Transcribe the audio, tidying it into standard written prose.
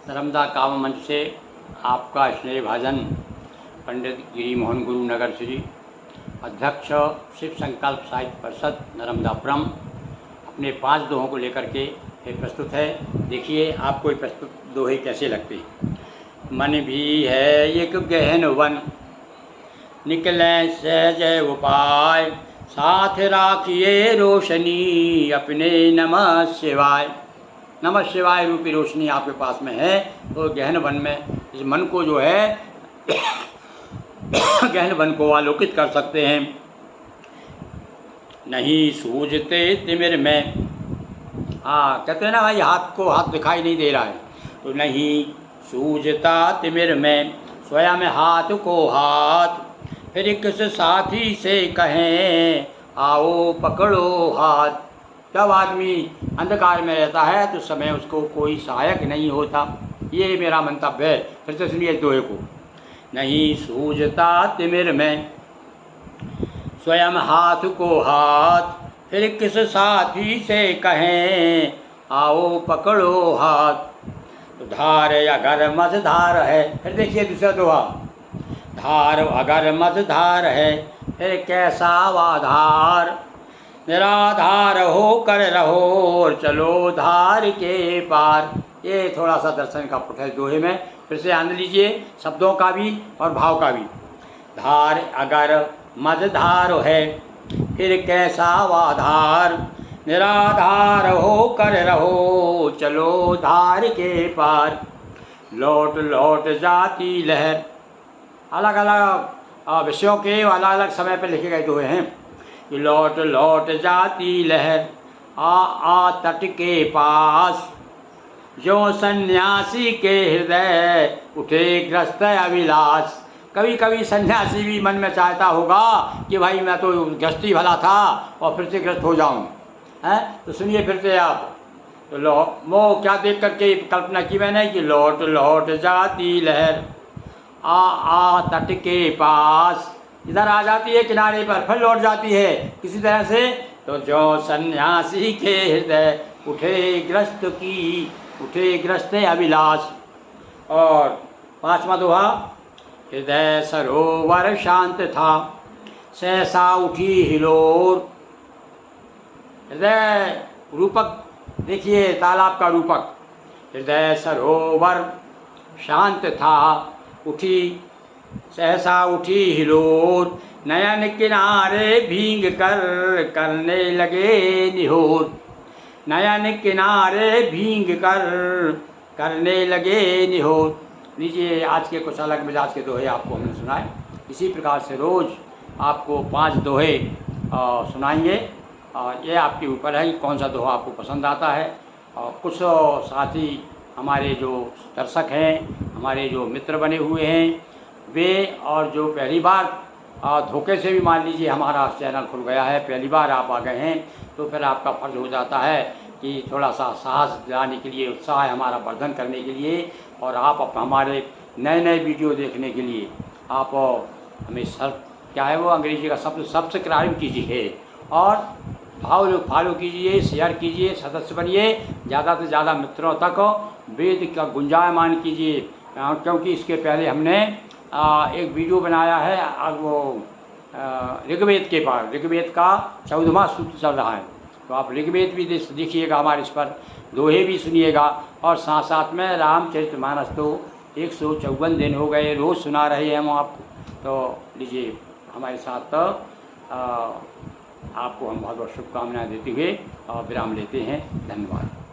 नर्मदा काव्य मंच से आपका स्नेह भाजन पंडित गिरी मोहन गुरु नगर श्री अध्यक्ष शिव संकल्प साहित्य परिषद नर्मदापुरम अपने 5 दोहों को लेकर के प्रस्तुत है। देखिए आपको ये प्रस्तुत दोहे कैसे लगते हैं। मन भी है एक गहन वन, निकले सहज उपाय, साथ राखिए रोशनी अपने नमः शिवाय। नमः शिवाय रूपी रोशनी आपके पास में है तो गहन वन में इस मन को जो है गहन वन को आलोकित कर सकते हैं। नहीं सूझते तिमिर में, कहते हैं ना भाई हाथ को हाथ दिखाई नहीं दे रहा है, तो नहीं सूझता तिमिर में स्वयं हाथ को हाथ, फिर किस साथी से कहें आओ पकड़ो हाथ। जब आदमी अंधकार में रहता है तो समय उसको कोई सहायक नहीं होता। ये मेरा मंतव्य है। फिर से सुनिए इस दोहे को। नहीं सूझता तिमिर में स्वयं हाथ को हाथ, फिर किस साथी से कहें आओ पकड़ो हाथ। तो धार अगर मझधार है, फिर देखिए दूसरा दोहा। धार अगर मझधार है फिर कैसा आधार, निराधार होकर रहो और चलो धार के पार। ये थोड़ा सा दर्शन का पुट है दोहे में। फिर से आनंद लीजिए शब्दों का भी और भाव का भी। धार अगर मझधार है फिर कैसा आधार, निराधार होकर रहो चलो धार के पार। लौट लौट जाती लहर, अलग अलग विषयों के अलग अलग समय पर लिखे गए दोहे हैं। लौट लौट जाती लहर आ तट के पास, जो सन्यासी के हृदय उठे ग्रस्त अभिलाष। कभी कभी सन्यासी भी मन में चाहता होगा कि भाई मैं तो ग्रस्ती भला था और फिर से ग्रस्त हो जाऊं, हैं। तो सुनिए फिर से आप। तो वो क्या देख करके कल्पना की मैंने कि लौट लौट जाती लहर आ तट के पास, इधर आ जाती है किनारे पर फिर लौट जाती है किसी तरह से। तो जो सन्यासी के हृदय उठे ग्रस्त अभिलाष। और 5वां दोहा। हृदय सरोवर शांत था, सहसा उठी हिलोर। हृदय रूपक देखिए तालाब का रूपक। हृदय सरोवर शांत था, सहसा उठी हिलोर। नयन किनारे भींग कर करने लगे निहोर। नयन किनारे भींग कर करने लगे निहोर। लीजिए आज के कुछ अलग मिजाज के दोहे आपको हमने सुनाए। इसी प्रकार से रोज़ आपको 5 दोहे सुनाएंगे। ये आपके ऊपर है कि कौन सा दोहा आपको पसंद आता है। और कुछ साथी हमारे जो दर्शक हैं, हमारे जो मित्र बने हुए हैं वे, और जो पहली बार धोखे से भी मान लीजिए हमारा चैनल खुल गया है, पहली बार आप आ गए हैं, तो फिर आपका फ़र्ज़ हो जाता है कि थोड़ा सा साहस दिलाने के लिए, उत्साह हमारा वर्धन करने के लिए, और आप हमारे नए नए वीडियो देखने के लिए आप हमें क्या है वो अंग्रेजी का शब्द सब्सक्राइब कीजिए और फॉलो कीजिए, शेयर कीजिए, सदस्य बनिए, ज़्यादा से ज़्यादा मित्रों तक वेद का गुंजायमान कीजिए। क्योंकि इसके पहले हमने एक वीडियो बनाया है, अब वो ऋग्वेद के पार, ऋग्वेद का 14वां सूत्र चल रहा है, तो आप ऋग्वेद भी देखिएगा हमारे इस पर, दोहे भी सुनिएगा। और साथ साथ में रामचरितमानस तो 154 दिन हो गए रोज़ सुना रहे हैं हम आपको। तो लीजिए हमारे साथ आपको हम बहुत बहुत शुभकामनाएं देते हुए विराम लेते हैं। धन्यवाद।